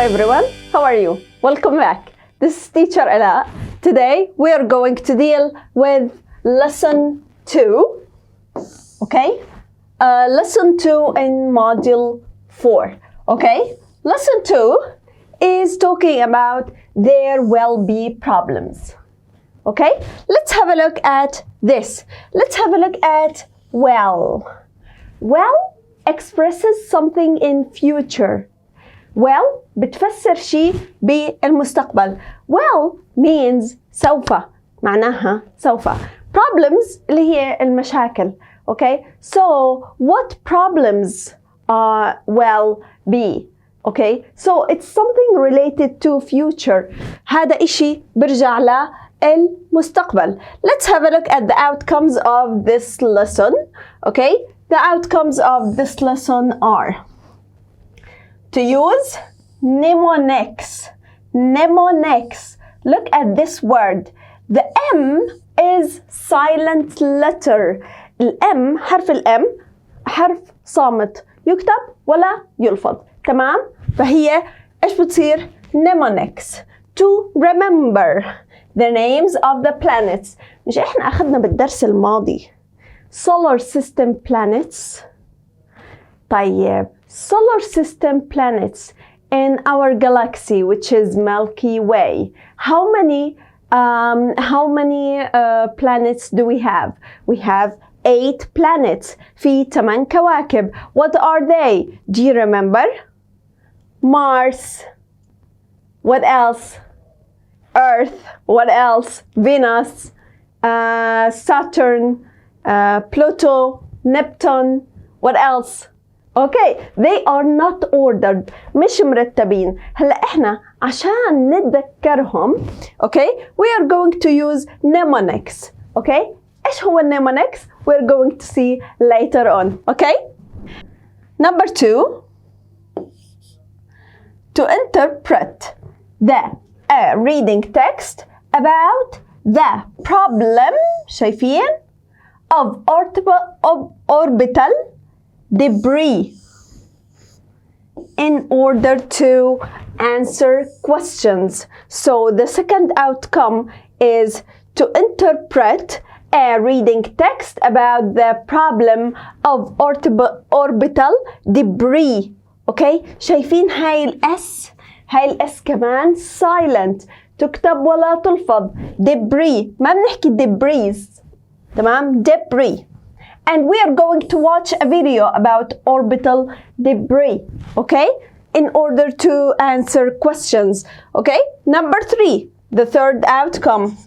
everyone, how are you? Welcome back. This is teacher الاء. Today we are going to deal with lesson 2. Okay? Lesson 2 in module 4. Okay? Lesson 2 is talking about there will be problems. Okay? Let's have a look at this. Let's have a look at well. Well expresses something in future. Well بتفسر شيء بالمستقبل. Well means سوف. معناها سوف. Problems اللي هي المشاكل. Okay? So what problems will be? Okay? So it's something related to future. هذا إشي برجع للمستقبل. Let's have a look at the outcomes of this lesson. Okay? The outcomes of this lesson are to use mnemonics. Mnemonics. Look at this word. The M is silent letter. الM حرف الM حرف صامت يكتب ولا يلفظ. تمام؟ فهي ايش بتصير؟ mnemonics. To remember the names of the planets. مش احنا اخذنا بالدرس الماضي solar system planets. طيب solar system planets in our galaxy, which is Milky Way. How many planets do we have? We have 8 planets. في 8 كواكب. What are they? Do you remember? Mars. What else? Earth. What else? Venus. Saturn. Pluto. Neptune. What else? Okay, they are not ordered. مش مرتبين. هلا احنا عشان نتذكرهم, okay, we are going to use mnemonics. Okay? ايش هو mnemonics? We're going to see later on. Okay? Number 2, to interpret the reading text about the problem, شايفين, of orbital debris in order to answer questions. So the second outcome is to interpret a reading text about the problem of orbital debris. Okay? شايفين هاي الاس؟ هاي الاس كمان silent. تكتب ولا تلفظ. Debris. ما بنحكي debris. تمام؟ Debris. And we are going to watch a video about orbital debris, okay? In order to answer questions, okay? Number 3, the third outcome.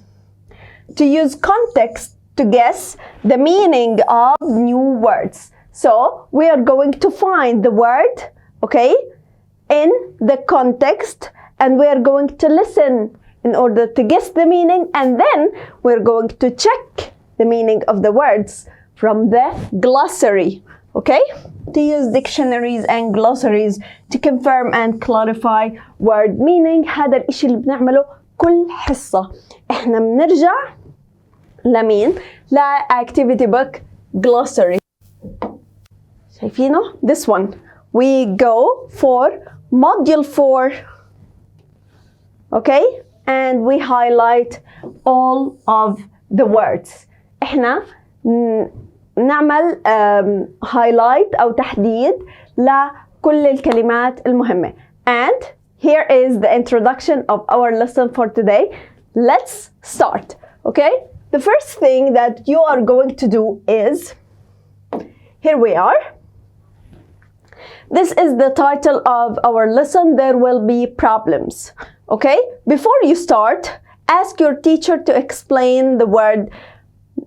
To use context to guess the meaning of new words. So, we are going to find the word, okay? In the context, and we are going to listen in order to guess the meaning, and then we're going to check the meaning of the words from the glossary, okay? To use dictionaries and glossaries to confirm and clarify word meaning. هذا الاشي اللي بنعمله كل حصة. احنا بنرجع لمين؟ activity book glossary. شايفينه؟ This one. We go for module 4, okay? And we highlight all of the words. احنا نعمل highlight أو تحديد لكل الكلمات المهمة. And here is the introduction of our lesson for today. Let's start. Okay? The first thing that you are going to do is, here we are. This is the title of our lesson. There will be problems. Okay? Before you start, ask your teacher to explain the word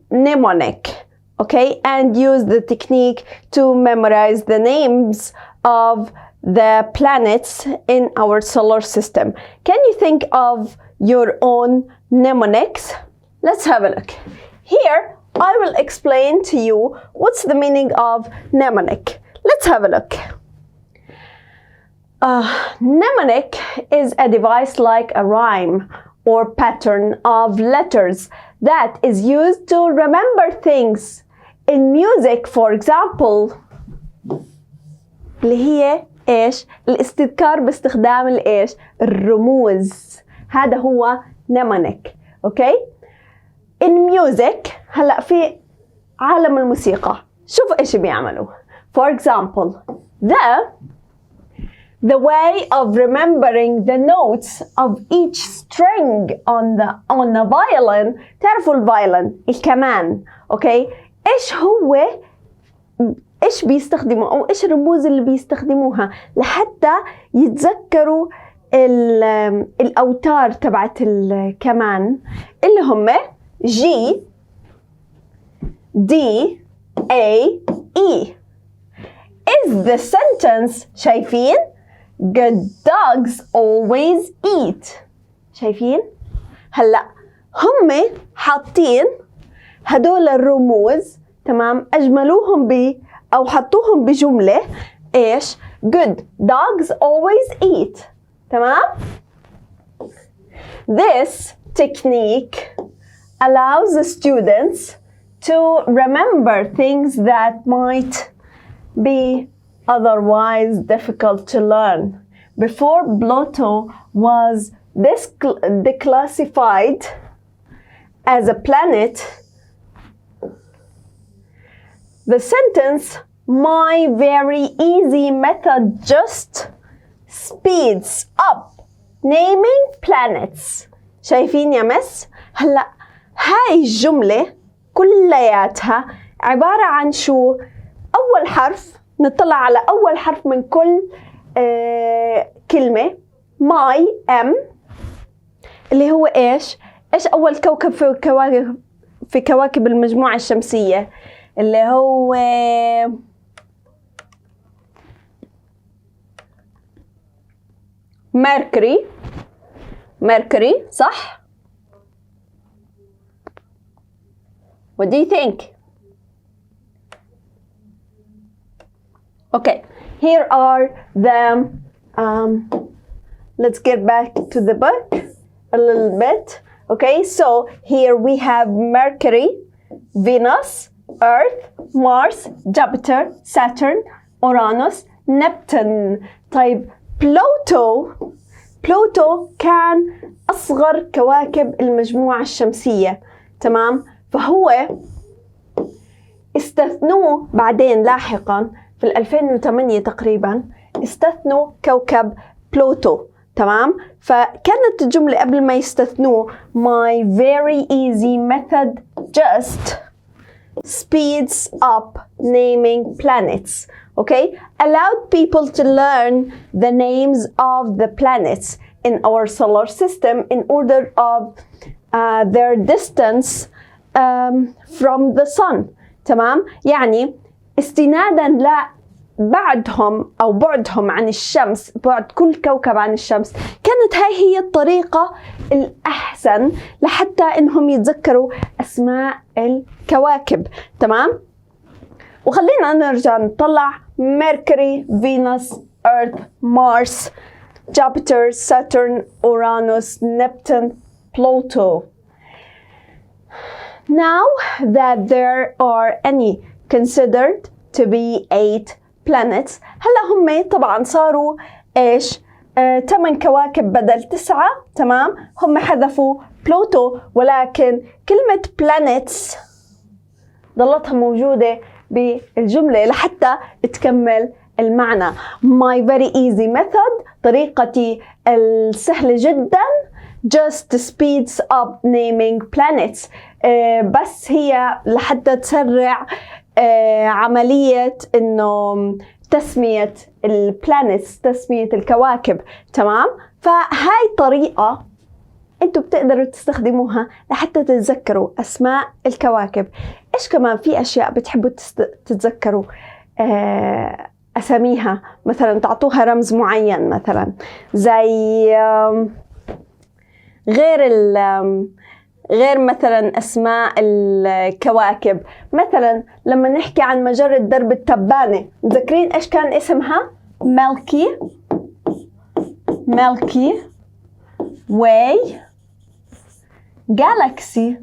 mnemonic. Okay, and use the technique to memorize the names of the planets in our solar system. Can you think of your own mnemonics? Let's have a look. Here, I will explain to you what's the meaning of mnemonic. Let's have a look. Mnemonic is a device like a rhyme or pattern of letters that is used to remember things. In music, for example, اللي هي إيش؟ الاستذكار باستخدام الإيش؟ الرموز. هذا هو mnemonic. أوكي؟ in music هلأ في عالم الموسيقى شوف إيش بيعملوا. For example, the way of remembering the notes of each string on the violin. تعرفوا الفايلن الكمان. أوكي؟ إيش بيستخدموا أو إيش الرموز اللي بيستخدموها لحتى يتذكروا الأوتار تبعت الكمان اللي هم G D A E. Is the sentence شايفين؟ Good dogs always eat. شايفين؟ هلأ هم حاطين هدول الرموز تمام أجملوهم أو حطوهم بجملة إيش؟ Good dogs always eat. تمام؟ This technique allows the students to remember things that might be otherwise difficult to learn. Before Pluto was declassified as a planet, the sentence "My very easy method just speeds up naming planets." شايفين يا مس؟ هلأ هاي الجملة كلياتها عبارة عن شو؟ أول حرف، نطلع على أول حرف من كل كلمة. my m اللي هو إيش أول كوكب في كواكب المجموعة الشمسية اللي هو ميركوري صح؟ What do you think? Okay, here are the let's get back to the book a little bit. Okay, so here we have Mercury, Venus, Earth, Mars, Jupiter, Saturn, Uranus, Neptune. طيب بلوتو كان أصغر كواكب المجموعة الشمسية. تمام؟ فهو استثنوه بعدين لاحقا في 2008 تقريبا استثنوا كوكب بلوتو. تمام؟ فكانت الجملة قبل ما يستثنوه My very easy method just speeds up naming planets. Okay? Allowed people to learn the names of the planets in our solar system in order of their distance from the sun. تمام؟ يعني استنادا بعدهم أو بعدهم عن الشمس، بعد كل كوكب عن الشمس، كانت هاي هي الطريقة الأحسن لحتى إنهم يتذكروا أسماء الكواكب. تمام؟ وخلينا نرجع نطلع ميركوري، فينوس، Earth, Mars, Jupiter, Saturn, Uranus, Neptune, Pluto. Now that there are any considered to be 8 planets. هلا هم طبعا صاروا ايش 8 كواكب بدل 9. تمام؟ هم حذفوا بلوتو ولكن كلمة planets ضلتها موجودة بالجملة لحتى تكمل المعنى. My very easy method طريقتي السهلة جدا just speeds up naming planets. بس هي لحتى تسرع عملية إنه تسمية البلانيتس، تسمية الكواكب. تمام؟ فهاي طريقة انتوا بتقدروا تستخدموها لحتى تتذكروا أسماء الكواكب. إيش كمان في أشياء بتحبوا تتذكروا أساميها؟ مثلا تعطوها رمز معين، مثلا زي غير مثلا أسماء الكواكب. مثلا لما نحكي عن مجرة درب التبانة، متذكرين إيش كان اسمها؟ ميلكي واي، جالاكسي.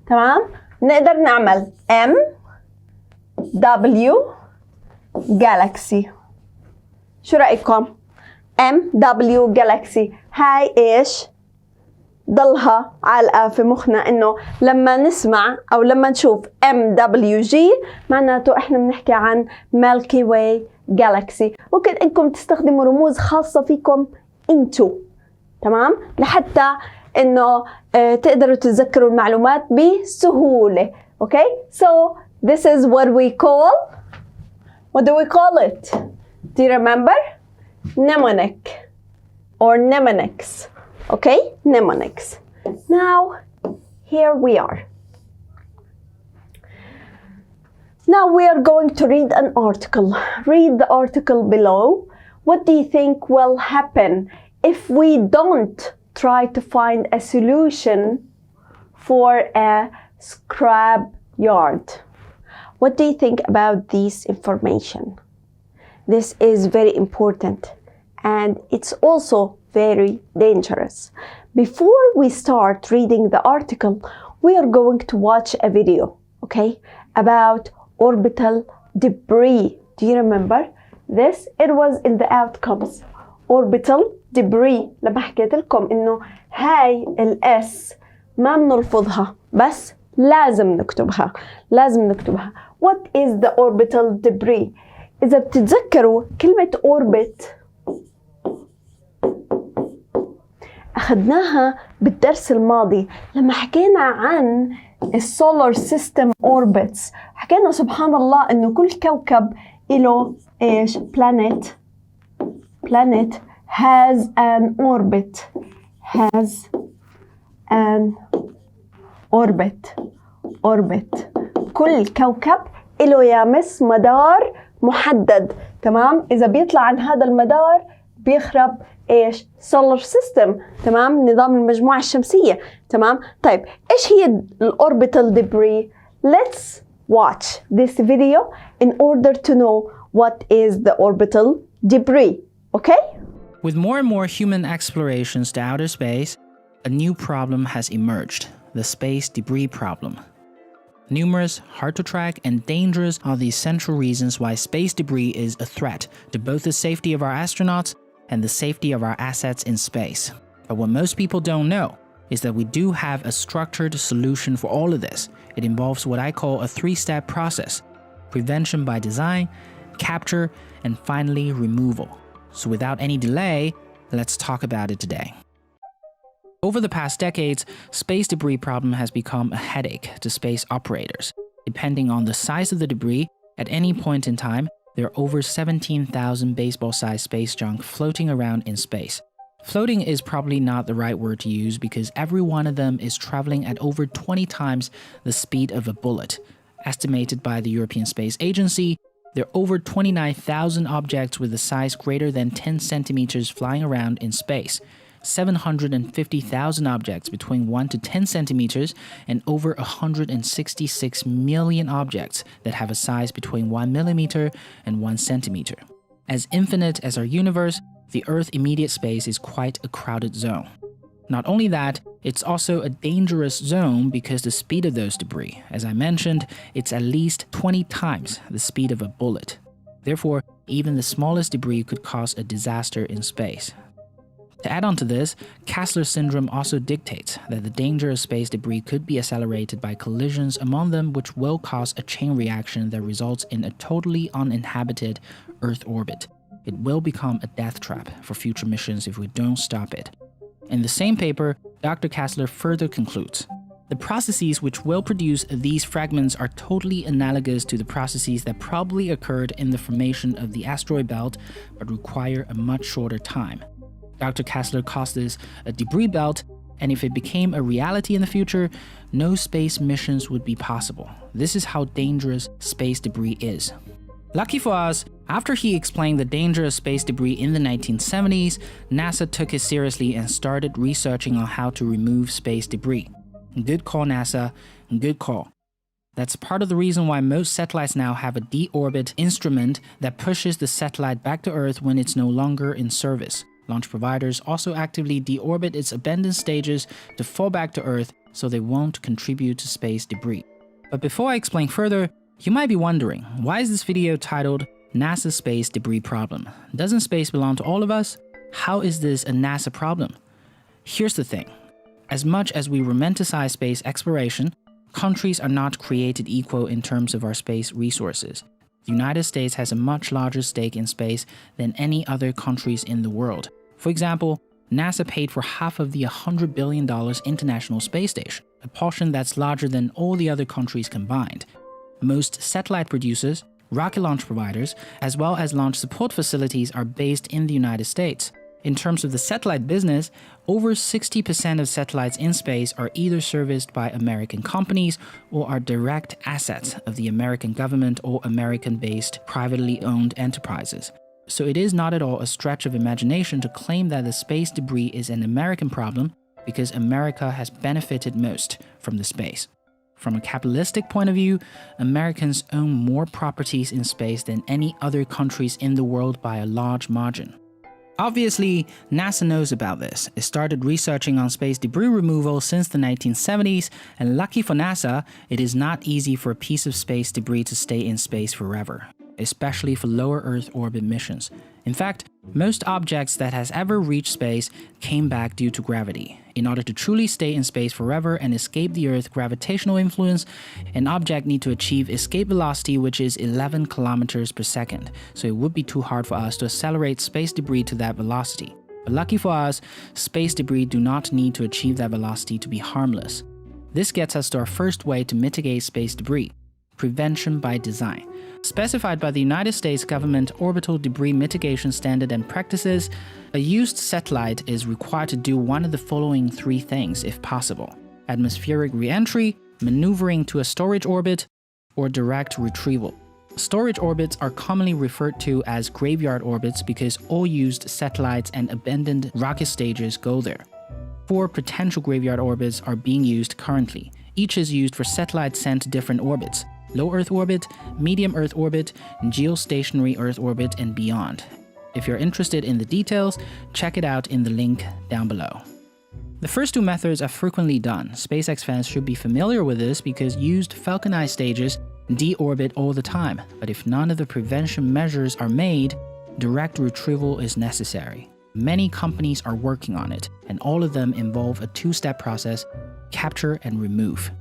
تمام؟ نقدر نعمل M W galaxy. شو رأيكم؟ MW galaxy هاي إيش؟ ضلها علقة في مخنا إنه لما نسمع أو لما نشوف MWG معناته إحنا بنحكي عن Milky Way galaxy. ممكن إنكم تستخدموا رموز خاصة فيكم انتو، تمام؟ لحتى إنه تقدروا تتذكروا المعلومات بسهولة. Okay? So this is what we call it? Do you remember? Mnemonic or mnemonics. Okay? Mnemonics. Now, here we are. Now we are going to read an article. Read the article below. What do you think will happen if we don't try to find a solution for a scrap yard? What do you think about this information? This is very important and it's also very dangerous. Before we start reading the article, we are going to watch a video, okay, about orbital debris. Do you remember this? It was in the outcomes. Orbital debris. لما حكيت لكم إنه هاي الS ما بنلفظها بس لازم نكتبها. What is the orbital debris? إذا بتتذكروا كلمة orbit أخذناها بالدرس الماضي لما حكينا عن السولار سيستم orbits. حكينا سبحان الله إنه كل كوكب له إيش؟ planet has an orbit. كل كوكب له يامس مدار محدد، تمام؟ إذا بيطلع عن هذا المدار بيخرب إيش؟ solar system، تمام؟ نظام المجموعة الشمسية، تمام؟ طيب إيش هي الأوربيتال debris؟ Let's watch this video in order to know what is the orbital debris, okay? With more and more human explorations to outer space, a new problem has emerged, the space debris problem. Numerous, hard to track, and dangerous are the essential reasons why space debris is a threat to both the safety of our astronauts and the safety of our assets in space. But what most people don't know is that we do have a structured solution for all of this. It involves what I call a three-step process: prevention by design, capture, and finally removal. So without any delay, let's talk about it today. Over the past decades, space debris problem has become a headache to space operators. Depending on the size of the debris, at any point in time, there are over 17,000 baseball-sized space junk floating around in space. Floating is probably not the right word to use because every one of them is traveling at over 20 times the speed of a bullet. Estimated by the European Space Agency, there are over 29,000 objects with a size greater than 10 centimeters flying around in space. 750,000 objects between 1 to 10 centimeters, and over 166 million objects that have a size between 1 millimeter and 1 centimeter. As infinite as our universe, the Earth's immediate space is quite a crowded zone. Not only that, it's also a dangerous zone because the speed of those debris, as I mentioned, it's at least 20 times the speed of a bullet. Therefore, even the smallest debris could cause a disaster in space. To add on to this, Kessler syndrome also dictates that the danger of space debris could be accelerated by collisions among them, which will cause a chain reaction that results in a totally uninhabited Earth orbit. It will become a death trap for future missions if we don't stop it. In the same paper, Dr. Kessler further concludes, the processes which will produce these fragments are totally analogous to the processes that probably occurred in the formation of the asteroid belt, but require a much shorter time. Dr. Kessler calls this a debris belt, and if it became a reality in the future, no space missions would be possible. This is how dangerous space debris is. Lucky for us, after he explained the danger of space debris in the 1970s, NASA took it seriously and started researching on how to remove space debris. Good call, NASA. Good call. That's part of the reason why most satellites now have a deorbit instrument that pushes the satellite back to Earth when it's no longer in service. Launch providers also actively deorbit its abandoned stages to fall back to Earth so they won't contribute to space debris. But before I explain further, you might be wondering, why is this video titled NASA's space debris problem. Doesn't space belong to all of us? How is this a NASA problem? Here's the thing. As much as we romanticize space exploration, countries are not created equal in terms of our space resources. The United States has a much larger stake in space than any other countries in the world. For example, NASA paid for half of the $100 billion International Space Station, a portion that's larger than all the other countries combined. Most satellite producers, rocket launch providers, as well as launch support facilities are based in the United States. In terms of the satellite business, over 60% of satellites in space are either serviced by American companies or are direct assets of the American government or American-based privately owned enterprises. So it is not at all a stretch of imagination to claim that the space debris is an American problem because America has benefited most from the space. From a capitalistic point of view, Americans own more properties in space than any other countries in the world by a large margin. Obviously, NASA knows about this. It started researching on space debris removal since the 1970s, and lucky for NASA, it is not easy for a piece of space debris to stay in space forever, especially for lower Earth orbit missions. In fact, most objects that has ever reached space came back due to gravity. In order to truly stay in space forever and escape the Earth's gravitational influence, an object needs to achieve escape velocity, which is 11 kilometers per second. So it would be too hard for us to accelerate space debris to that velocity. But lucky for us, space debris do not need to achieve that velocity to be harmless. This gets us to our first way to mitigate space debris: prevention by design. Specified by the United States government Orbital Debris Mitigation Standard and Practices, a used satellite is required to do one of the following three things if possible: atmospheric re-entry, maneuvering to a storage orbit, or direct retrieval. Storage orbits are commonly referred to as graveyard orbits because all used satellites and abandoned rocket stages go there. 4 potential graveyard orbits are being used currently. Each is used for satellites sent to different orbits: low Earth orbit, medium Earth orbit, geostationary Earth orbit, and beyond. If you're interested in the details, check it out in the link down below. The first 2 methods are frequently done. SpaceX fans should be familiar with this because used Falcon stages deorbit all the time. But if none of the prevention measures are made, direct retrieval is necessary. Many companies are working on it, and all of them involve a 2-step process: capture and remove.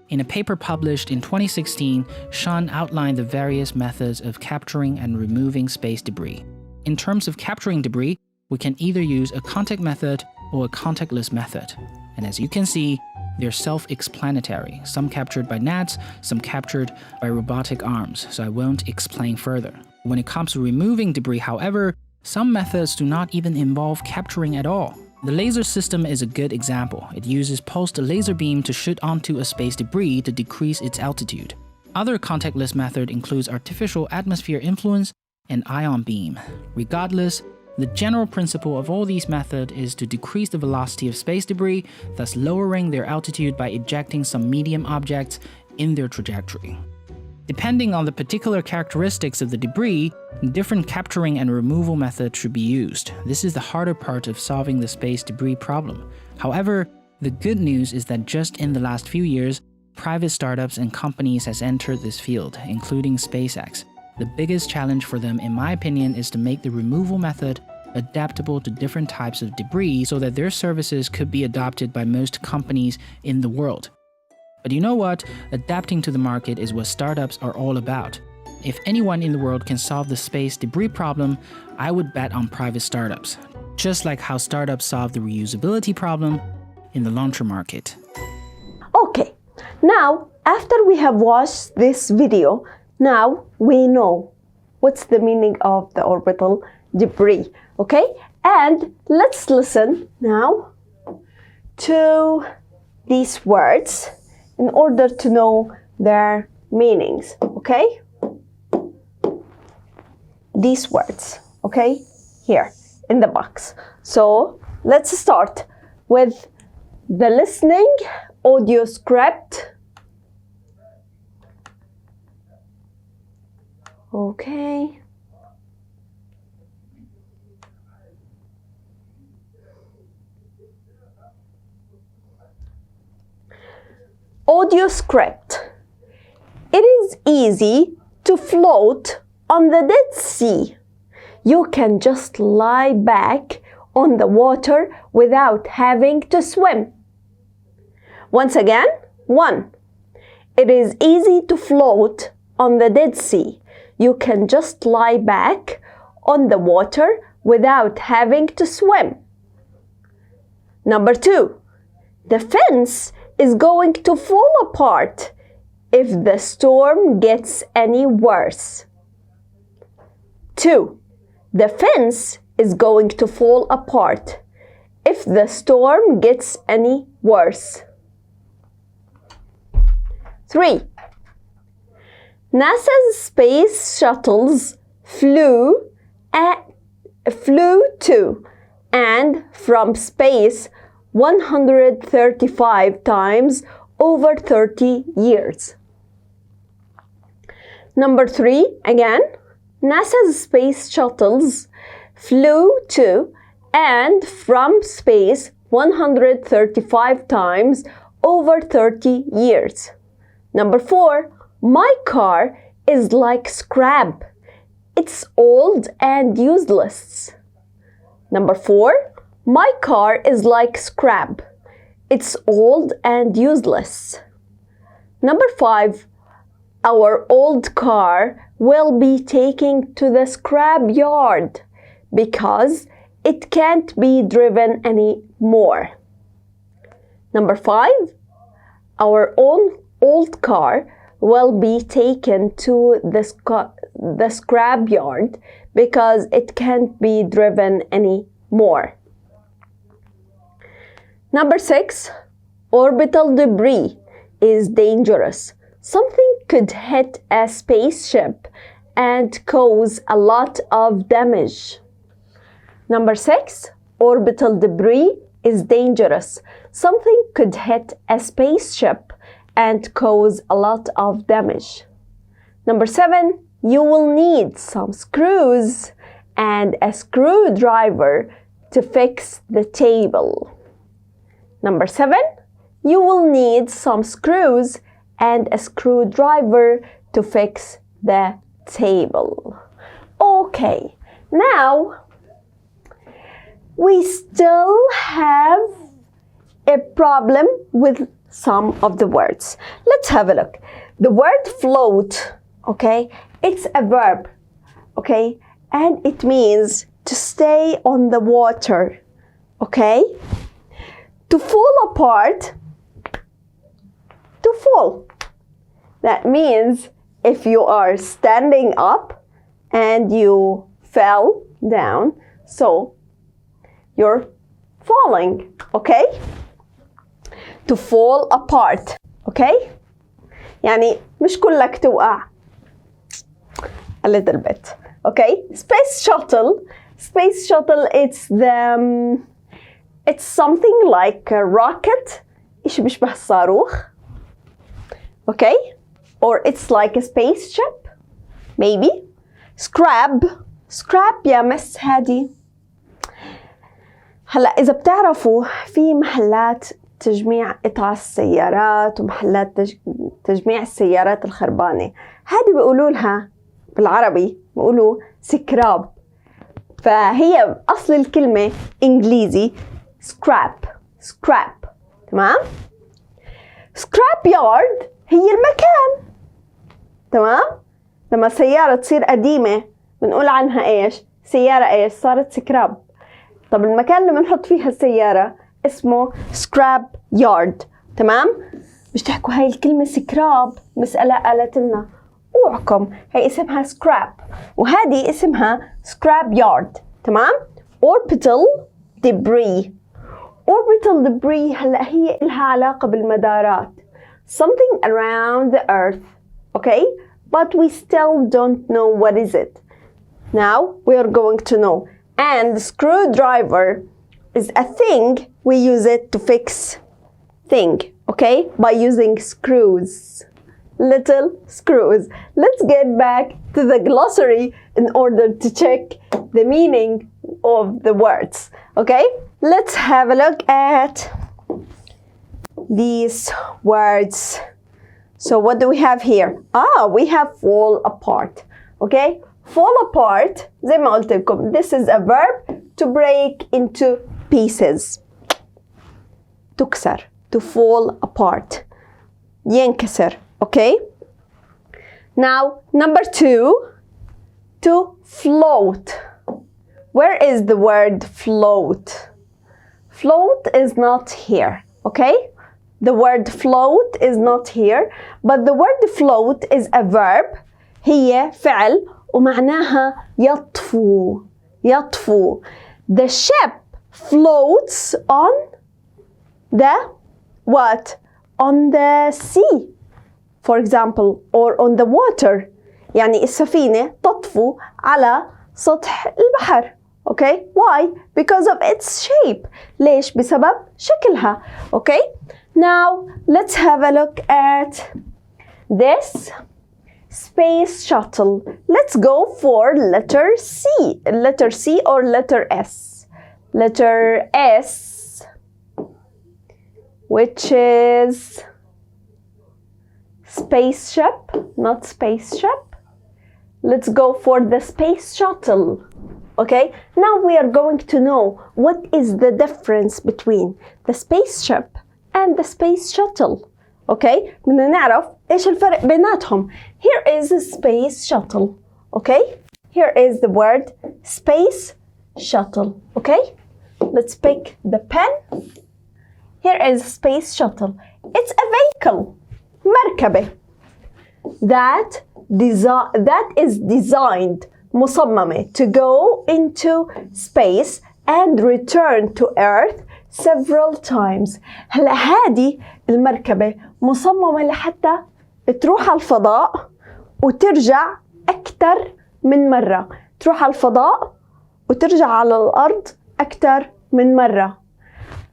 In a paper published in 2016, Sean outlined the various methods of capturing and removing space debris. In terms of capturing debris, we can either use a contact method or a contactless method. And as you can see, they're self-explanatory. Some captured by nets, some captured by robotic arms, so I won't explain further. When it comes to removing debris, however, some methods do not even involve capturing at all. The laser system is a good example. It uses pulsed laser beam to shoot onto a space debris to decrease its altitude. Other contactless method includes artificial atmosphere influence and ion beam. Regardless, the general principle of all these methods is to decrease the velocity of space debris, thus lowering their altitude by ejecting some medium objects in their trajectory. Depending on the particular characteristics of the debris, different capturing and removal methods should be used. This is the harder part of solving the space debris problem. However, the good news is that just in the last few years, private startups and companies has entered this field, including SpaceX. The biggest challenge for them, in my opinion, is to make the removal method adaptable to different types of debris so that their services could be adopted by most companies in the world. But you know what? Adapting to the market is what startups are all about. If anyone in the world can solve the space debris problem, I would bet on private startups. Just like how startups solve the reusability problem in the launcher market. Okay, now after we have watched this video, now we know what's the meaning of the orbital debris, okay? And let's listen now to these words in order to know their meanings, okay? These words, okay? Here in the box. So let's start with the listening audio script. Okay. Audio script. It is easy to float on the Dead Sea, you can just lie back on the water without having to swim. Once again, 1. It is easy to float on the Dead Sea. You can just lie back on the water without having to swim. Number 2. The fence is going to fall apart if the storm gets any worse. 2. The fence is going to fall apart if the storm gets any worse. 3. NASA's space shuttles flew to and from space 135 times over 30 years. Number 3, again, NASA's space shuttles flew to and from space 135 times over 30 years. Number 4, my car is like scrap. It's old and useless. Number 4, my car is like scrap. It's old and useless. Number 5, our old car will be taken to the scrap yard because it can't be driven anymore. Number 5, our old car will be taken to the scrap yard because it can't be driven anymore. Number 6, orbital debris is dangerous. Something could hit a spaceship and cause a lot of damage. Number 6, orbital debris is dangerous. Something could hit a spaceship and cause a lot of damage. Number 7, you will need some screws and a screwdriver to fix the table. Number 7, you will need some screws and a screwdriver to fix the table. Okay, now we still have a problem with some of the words. Let's have a look. The word float, okay, it's a verb, okay, and it means to stay on the water, okay? To fall apart, to fall. That means if you are standing up and you fell down, so you're falling, okay? To fall apart, okay? يعني مش كلك توقع. A little bit, okay? Space shuttle, it's something like a rocket, إيش بيشبه الصاروخ, okay? Or it's like a spaceship, maybe. Scrap يا مس هادي. هلا إذا بتعرفوا في محلات تجميع قطع السيارات ومحلات تجميع السيارات الخربانة، هذه بيقولوا لها بالعربي بيقولوا سكراب، فهي أصل الكلمة إنجليزي scrap، تمام؟ scrap yard هي المكان، تمام؟ لما السيارة تصير قديمة بنقول عنها إيش؟ سيارة إيش؟ صارت سكراب. طب المكان اللي بنحط فيها السيارة اسمه scrap yard، تمام؟ مش تحكوا هاي الكلمة سكراب، بس الاء قالت لنا اوعكم هي اسمها scrap وهذه اسمها scrap yard، تمام؟ orbital debris هلا هي لها علاقة بالمدارات، something around the earth، okay? But we still don't know what is it. Now we are going to know. And screwdriver is a thing, we use it to fix thing, okay? By using screws, little screws. Let's get back to the glossary in order to check the meaning of the words, okay? Let's have a look at these words. So what do we have here? We have fall apart, okay? fall apart زي ما قلت لكم this is a verb to break into pieces. تكسر to fall apart ينكسر. Okay. Now number 2, to float. Where is the word float? Float is not here. Okay. The word float is not here, but the word float is a verb. هي فعل ومعناها يطفو. يطفو. The ship floats on the what? On the sea, for example, or on the water. يعني السفينة تطفو على سطح البحر. Okay? Why? Because of its shape. ليش؟ بسبب شكلها. Okay? Now, let's have a look at this space shuttle. Let's go for letter C. Letter C or letter S. Letter S, which is spaceship, not spaceship. Let's go for the space shuttle. Okay, now we are going to know what is the difference between the spaceship and the space shuttle. Okay, بدنا نعرف إيش الفرق بيناتهم. Here is a space shuttle. Okay, here is the word space shuttle. Okay, let's pick the pen. Here is a space shuttle. It's a vehicle, مركبة, that is designed, مصممة, to go into space and return to Earth several times. هلا هذه المركبة مصممة لحتى تروح على الفضاء وترجع أكثر من مرة. تروح على الفضاء وترجع على الأرض أكثر من مرة.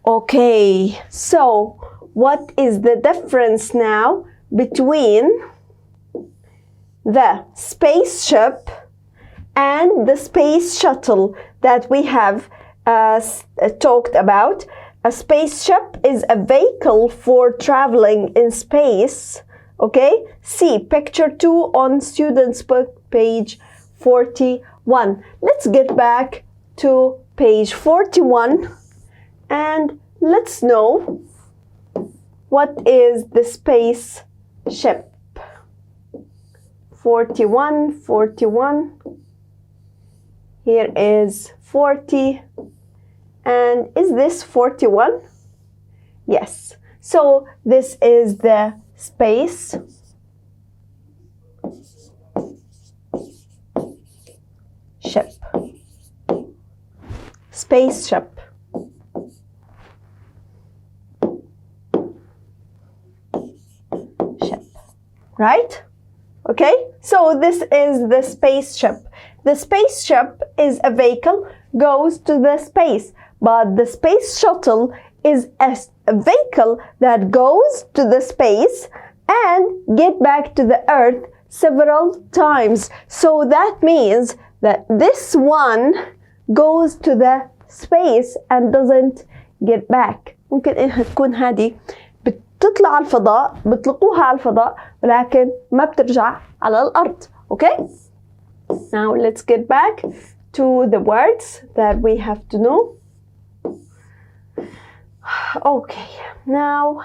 Okay, so what is the difference now between the spaceship and the space shuttle that we have talked about? A spaceship is a vehicle for traveling in space. Okay, see picture 2 on students book page 41. Let's get back to page 41 and let's know what is the spaceship. 41. Here is 40. And is this 41? Yes. So this is the space ship. Spaceship. Ship. Right? Okay? So this is the spaceship. The spaceship is a vehicle, goes to the space. But the space shuttle is a vehicle that goes to the space and get back to the Earth several times. So that means that this one goes to the space and doesn't get back. ممكن إنها تكون هذه بتطلع على الفضاء، بتلقوها على الفضاء، ولكن ما بترجع على الأرض. Okay? Now let's get back to the words that we have to know. Okay, now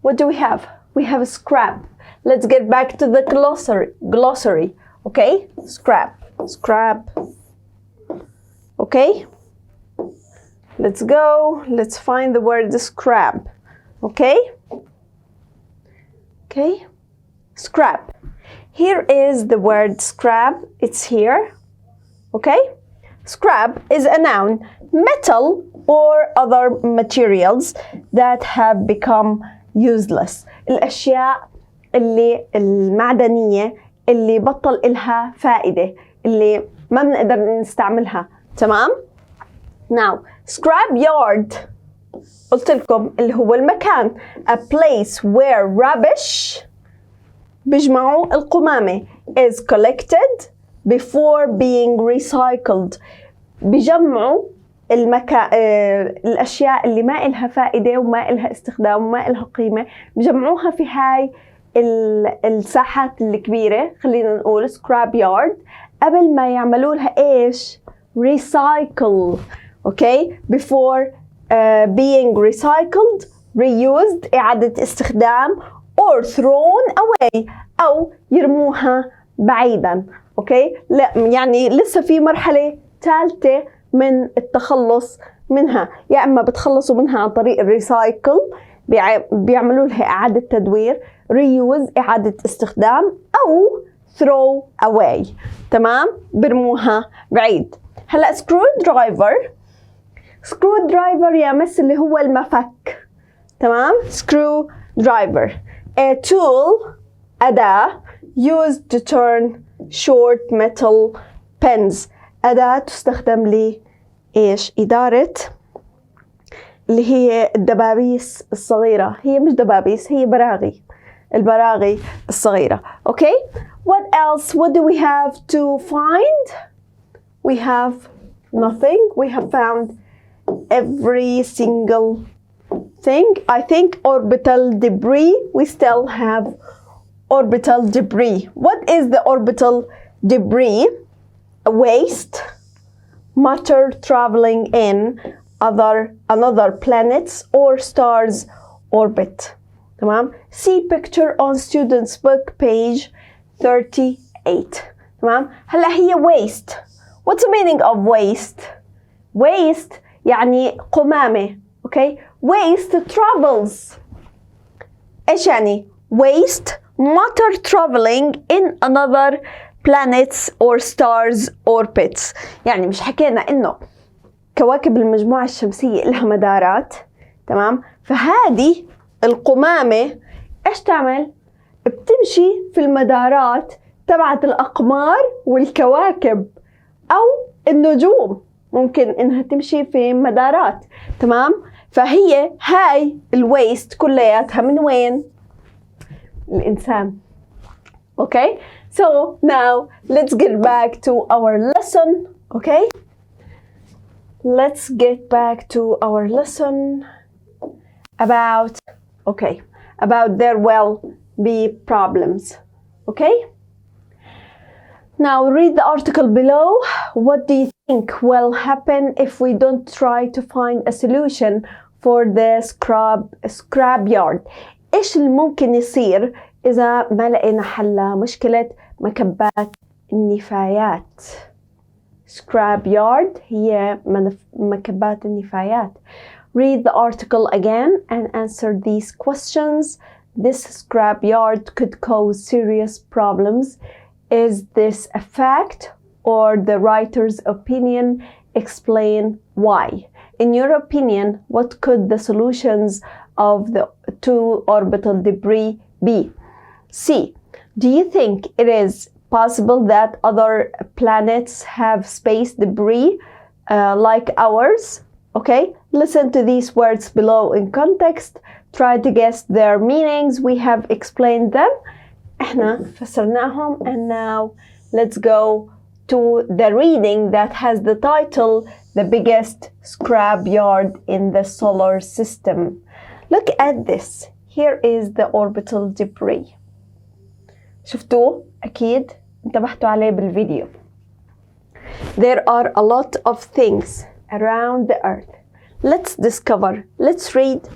what do we have? We have a scrap. Let's get back to the glossary. Okay, scrap. Okay, let's go. Let's find the word scrap. Okay, scrap. Here is the word scrap. It's here. Okay, scrap is a noun. Metal or other materials that have become useless. الأشياء المعدنية اللي بطل إلها فائدة، اللي ما بنقدر نستعملها. تمام؟ Now, scrap yard قلت لكم اللي هو المكان. A place where rubbish بيجمعوا القمامة is collected before being recycled. بيجمعوا الأشياء اللي ما إلها فائدة وما إلها استخدام وما إلها قيمة، بجمعوها في هاي الساحات الكبيرة. خلينا نقول scrap yard قبل ما يعملوا لها إيش؟ recycle. okay, before being recycled, reused إعادة استخدام, or thrown away أو يرموها بعيدا. okay, لا يعني لسه في مرحلة ثالثة من التخلص منها، يا إما بتخلصوا منها عن طريق الريسايكل، بيعملوا لها إعادة تدوير، reuse إعادة استخدام، أو throw away. تمام؟ برموها بعيد. هلا screwdriver يا مس اللي هو المفك. تمام؟ screwdriver a tool أداة used to turn short metal pens. أداة تستخدم لإيش؟ إدارة اللي هي الدبابيس الصغيرة. هي مش دبابيس، هي براغي، البراغي الصغيرة. okay, what else? What do we have to find? We have nothing. We have found every single thing. I think orbital debris. We still have orbital debris. What is the orbital debris? Waste, matter traveling in another planets or stars orbit. تمام. See picture on students book page 38. تمام. هلا هي waste. What's the meaning of waste? Waste يعني قمامة. okay, waste travels. إيش يعني waste? matter traveling in another planets or stars orbits. يعني مش حكينا إنه كواكب المجموعة الشمسية لها مدارات. تمام. فهذه القمامة إيش تعمل؟ بتمشي في المدارات تبعت الأقمار والكواكب أو النجوم، ممكن إنها تمشي في مدارات. تمام. فهي هاي الويست كلياتها من وين؟ الإنسان. okay, so now let's get back to our lesson. okay, let's get back to our lesson about there will be problems. okay, now read the article below. What do you think will happen if we don't try to find a solution for the scrap yard? إيش اللي ممكن يصير إذا ما لقينا حل مشكلة مكبات النفايات؟ scrap yard هي مكبات النفايات. Read the article again and answer these questions. This scrap yard could cause serious problems. Is this a fact or the writer's opinion? Explain why. In your opinion, what could the solutions of the two orbital debris be? C. Do you think it is possible that other planets have space debris like ours? Okay, listen to these words below in context. Try to guess their meanings. We have explained them. احنا فسرناهم. And now let's go to the reading that has the title The Biggest Scrap Yard in the Solar System. Look at this. Here is the orbital debris. شفتوه؟ أكيد انتبهتوا عليه بالفيديو. There are a lot of things around the earth. Let's discover, let's read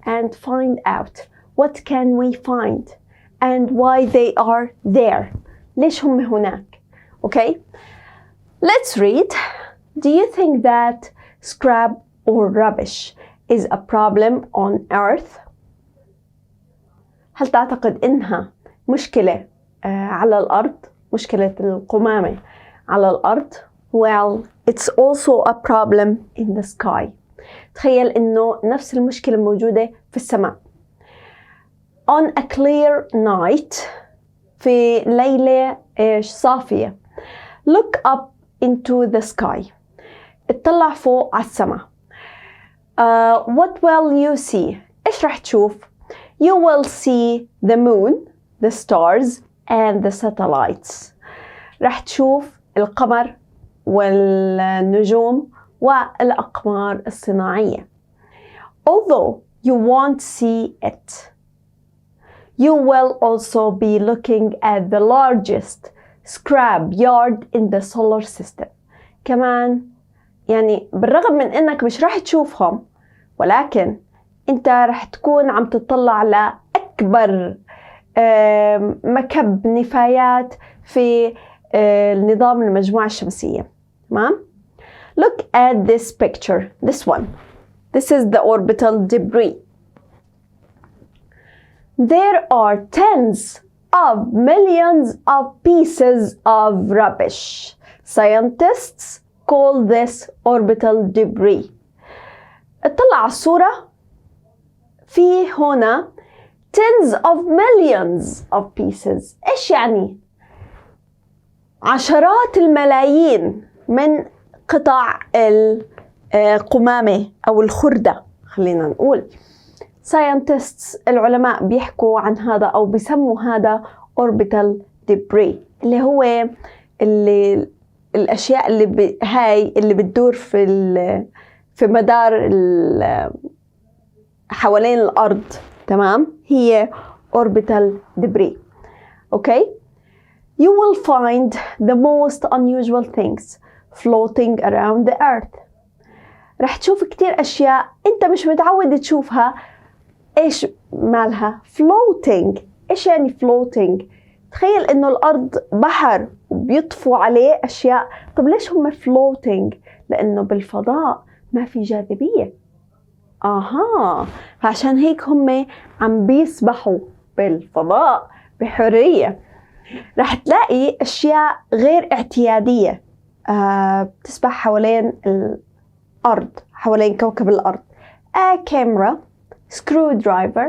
and find out. What can we find and why they are there? ليش هم هناك? Okay? Let's read. Do you think that scrap or rubbish is a problem on earth? هل تعتقد إنها مشكلة على الأرض؟ مشكلة القمامة على الأرض؟ Well, it's also a problem in the sky. تخيل إنه نفس المشكلة موجودة في السماء. On a clear night, في ليلة صافية. Look up into the sky. اطلع فوق على السماء. What will you see? إيش رح تشوف؟ You will see the moon, the stars, and the satellites. رح تشوف القمر والنجوم والأقمار الصناعية. Although you won't see it, you will also be looking at the largest scrap yard in the solar system. كمان يعني بالرغم من انك مش راح تشوفهم، ولكن انت راح تكون عم تطلع لأكبر مكب نفايات في النظام المجموعة الشمسية. تمام؟ Look at this picture, this one. This is the orbital debris. There are tens of millions of pieces of rubbish. Scientists call this orbital debris. اطلع على الصورة، في هنا tens of millions of pieces. إيش يعني؟ عشرات الملايين من قطع القمامة أو الخردة، خلينا نقول. scientists العلماء بيحكوا عن هذا أو بيسموا هذا orbital debris، اللي هو الأشياء هاي اللي بتدور في مدار حوالين الأرض. تمام؟ هي orbital debris. Okay? You will find the most unusual things floating around the earth. رح تشوف كتير أشياء أنت مش متعود تشوفها. إيش مالها؟ floating. إيش يعني floating؟ تخيل إنه الأرض بحر وبيطفوا عليه أشياء. طب ليش هم floating؟ لأنه بالفضاء ما في جاذبية. عشان هيك هم عم بيسبحوا بالفضاء بحرية. رح تلاقي أشياء غير اعتيادية بتسبح حوالين الأرض، حوالين كوكب الأرض. A camera, screwdriver,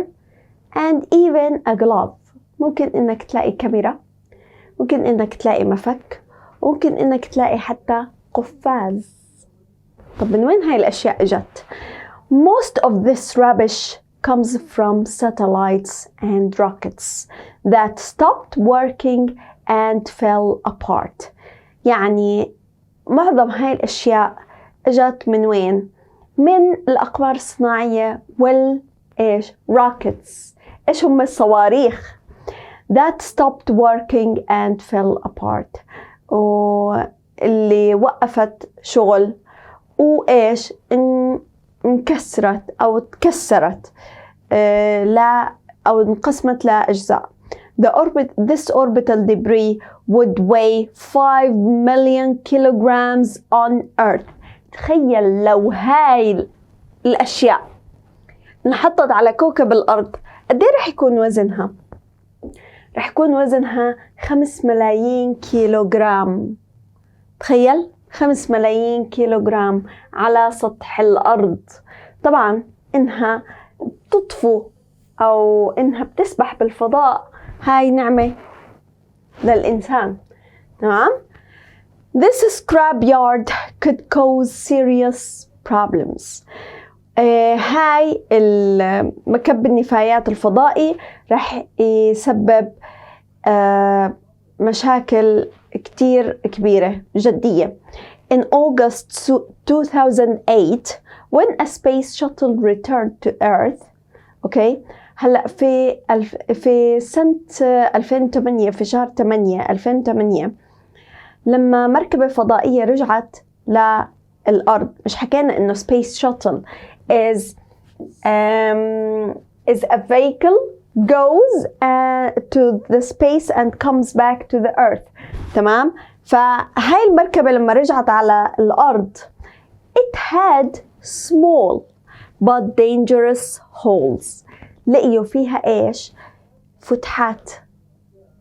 and even a glove. ممكن إنك تلاقي كاميرا، ممكن إنك تلاقي مفك، ممكن إنك تلاقي حتى قفاز. طب من وين هاي الأشياء إجت؟ Most of this rubbish comes from satellites and rockets that stopped working and fell apart. يعني معظم هاي الأشياء إجت من وين؟ من الأقمار الصناعية إيش؟ rockets. إيش هم الصواريخ that stopped working and fell apart، واللي وقفت شغل وإيش انكسرت أو تكسرت أو انقسمت لأجزاء. This orbital debris would weigh 5 million kilograms on Earth. تخيل لو هاي الأشياء انحطت على كوكب الأرض، قديه رح يكون وزنها؟ رح يكون وزنها 5 ملايين كيلوغرام. تخيل 5 ملايين كيلوغرام على سطح الأرض. طبعا إنها تطفو أو إنها بتسبح بالفضاء هاي نعمة للإنسان. تمام؟ This scrapyard could cause serious problems. هاي مكب النفايات الفضائي رح يسبب مشاكل كتير كبيرة جدية. In August 2008, when a space shuttle returned to Earth, okay, هلا في سنة 2008 في شهر 8 2008 لما مركبة فضائية رجعت للأرض، مش حكينا إنه space shuttle is a vehicle goes to the space and comes back to the Earth. تمام؟ فهاي المركبة لما رجعت على الأرض it had small but dangerous holes. لقيوا فيها إيش؟ فتحات.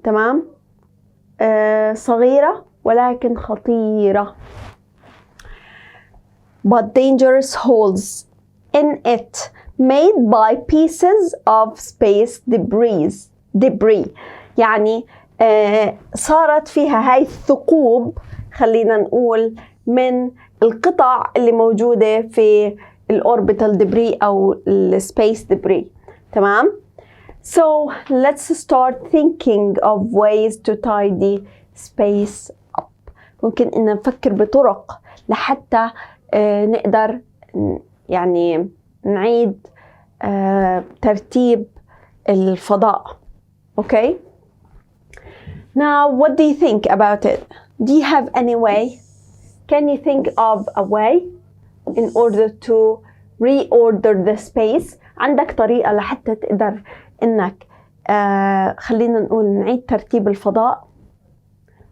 تمام؟ صغيرة ولكن خطيرة. but dangerous holes in it made by pieces of space debris. يعني صارت فيها هاي الثقوب، خلينا نقول، من القطع اللي موجودة في الأوربيتال دبري أو السبيس دبري. تمام؟ So let's start thinking of ways to tidy space up. ممكن إن نفكر بطرق لحتى نقدر يعني نعيد ترتيب الفضاء. Okay? Now, what do you think about it? Do you have any way? Can you think of a way in order to reorder the space? عندك طريقة لحتى تقدر إنك خلينا نقول نعيد ترتيب الفضاء.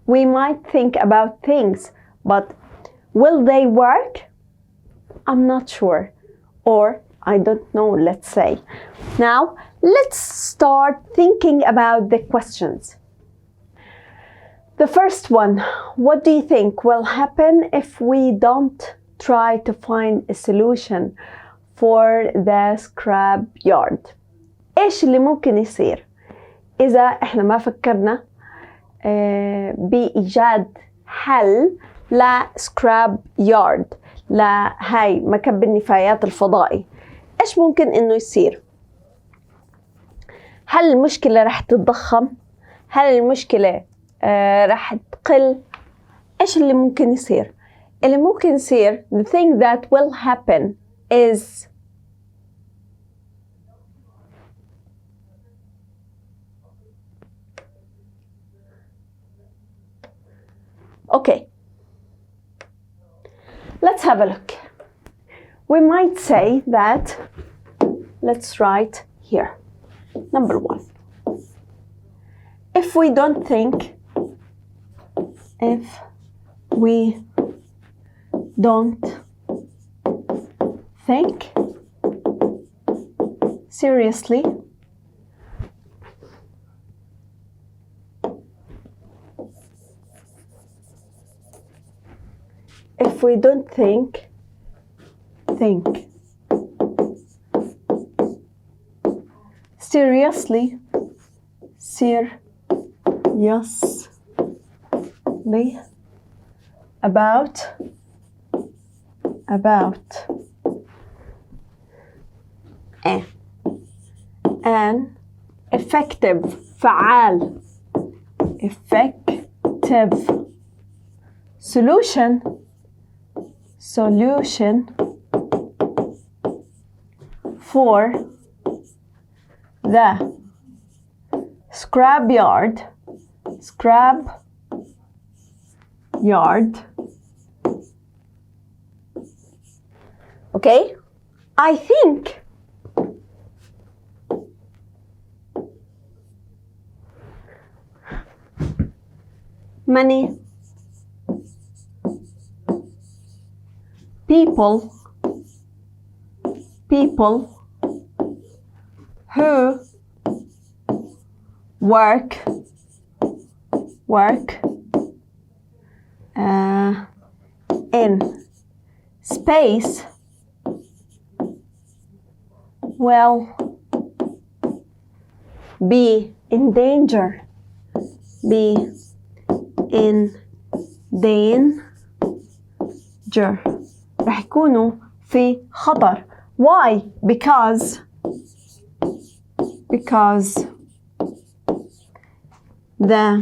We might think about things, but will they work? I'm not sure, or I don't know, let's say. Now, let's start thinking about the questions. The first one, what do you think will happen if we don't try to find a solution for the scrap yard? إيش اللي ممكن يصير إذا إحنا ما فكرنا بإيجاد حل لسكراب يارد، لهاي مكب النفايات الفضائي؟ إيش ممكن إنه يصير؟ هل المشكلة رح تتضخم؟ هل المشكلة رح تقل؟ إيش اللي ممكن يصير؟ اللي ممكن يصير the thing that will happen is okay. Let's have a look. We might say that, let's write here. Number one. If we don't think, seriously, if we don't think seriously about an effective فعال effective solution for the scrap yard. Okay, I think many people who work in space will be in danger, رح يكونوا في خطر. Why? Because the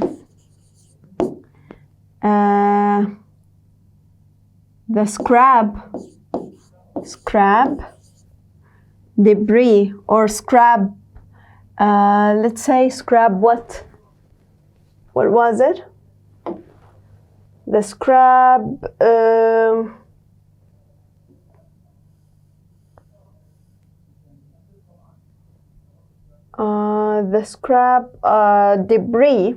scrap debris or scrap, let's say scrap what was it? The scrap debris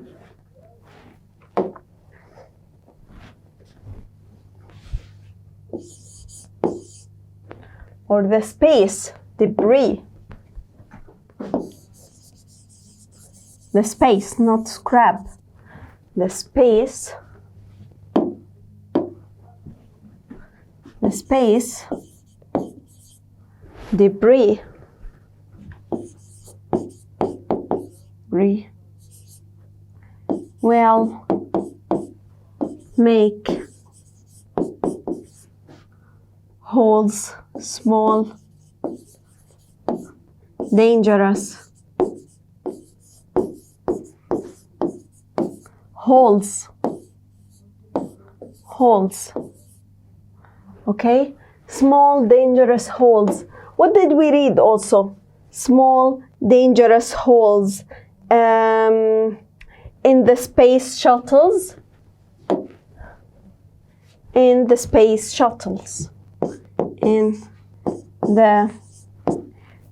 or the space debris, the space, not scrap, the space debris will make holes small, dangerous holes. Okay, small dangerous holes. What did we read also? Small dangerous holes in the space shuttles. In the space shuttles. In the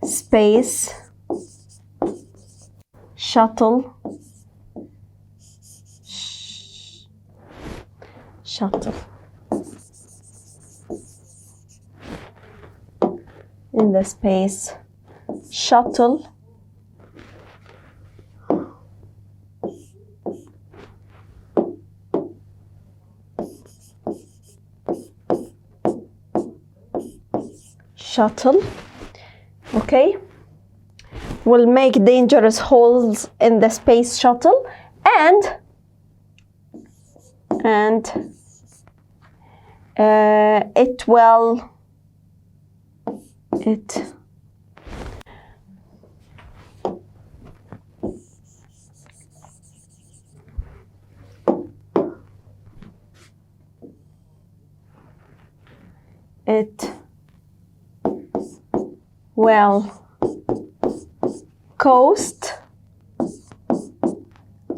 space shuttle. Shuttle. In the space shuttle. Shuttle, okay, will make dangerous holes in the space shuttle, and it will cost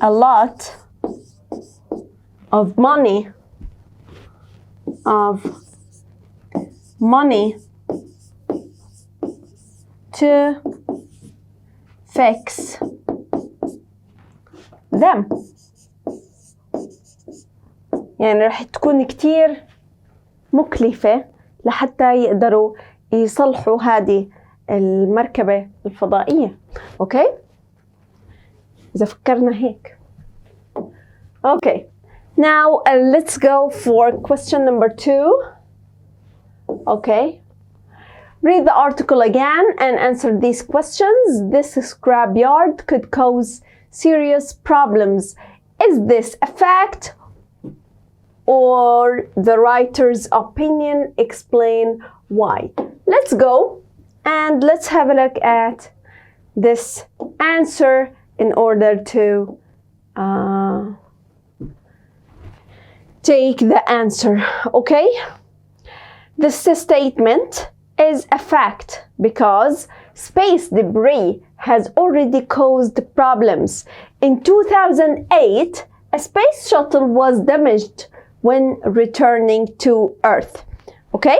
a lot of money to fix them. يعني رح تكون كتير مكلفة لحتى يقدروا يصلحوا هذه المركبة الفضائية. اوكي؟ إذا فكرنا هيك. Okay. Now let's go for question number 2. Okay. Read the article again and answer these questions. This scrapyard could cause serious problems. Is this a fact or the writer's opinion? Explain why. Let's go and let's have a look at this answer in order to take the answer. Okay? This statement is a fact because space debris has already caused problems. In 2008, a space shuttle was damaged when returning to Earth. Okay?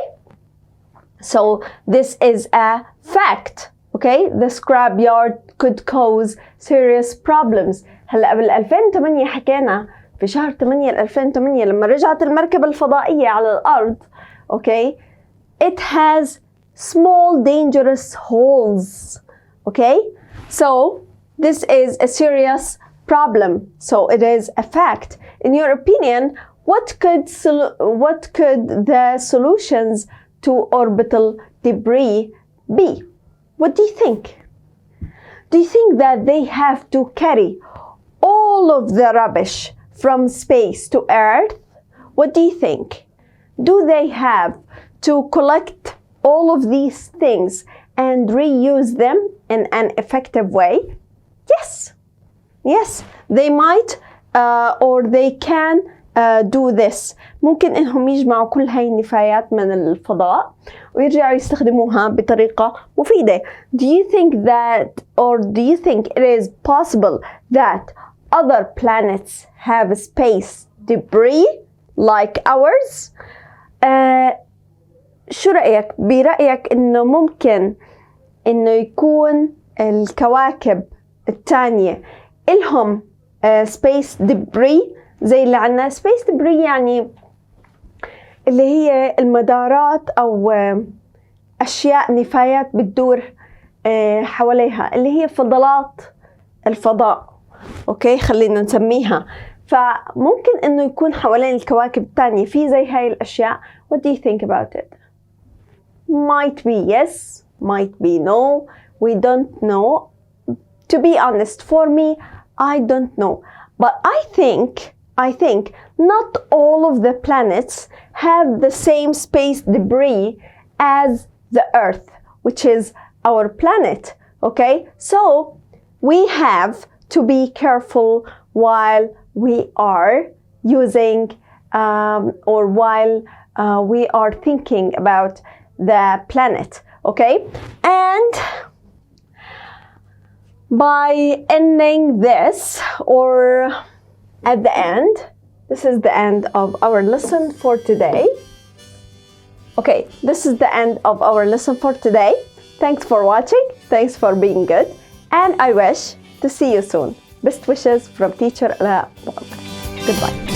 So this is a fact. Okay? The scrapyard could cause serious problems. هلا بال 2008 حكينا في شهر 8 2008 لما رجعت المركبة الفضائية على الأرض. Okay? It has small dangerous holes. Okay? So this is a serious problem. So it is a fact. In your opinion, what could the solutions to orbital debris be? What do you think? Do you think that they have to carry all of the rubbish from space to Earth? What do you think? Do they have to collect all of these things and reuse them in an effective way? Yes. Yes, they might or they can do this. ممكن إنهم يجمعوا كل هاي النفايات من الفضاء ويرجعوا يستخدموها بطريقة مفيدة. Do you think that, or do you think it is possible that other planets have space debris like ours? شو رأيك؟ برأيك إنه ممكن إنه يكون الكواكب الثانية إلهم space debris زي اللي عنا؟ space debris يعني اللي هي المدارات أو أشياء نفايات بتدور حواليها، اللي هي فضلات الفضاء. أوكي، خلينا نسميها. فممكن إنه يكون حوالين الكواكب الثانية في زي هاي الأشياء. What do you think about it? Might be yes, might be no. We don't know. To be honest, for me, I don't know. But I think not all of the planets have the same space debris as the Earth, which is our planet. Okay, so we have to be careful while we are using or while we are thinking about the planet. Okay, and by ending this, or at the end. This is the end of our lesson for today. Okay, this is the end of our lesson for today. Thanks for watching. Thanks for being good. And I wish to see you soon. Best wishes from teacher الاء. Goodbye.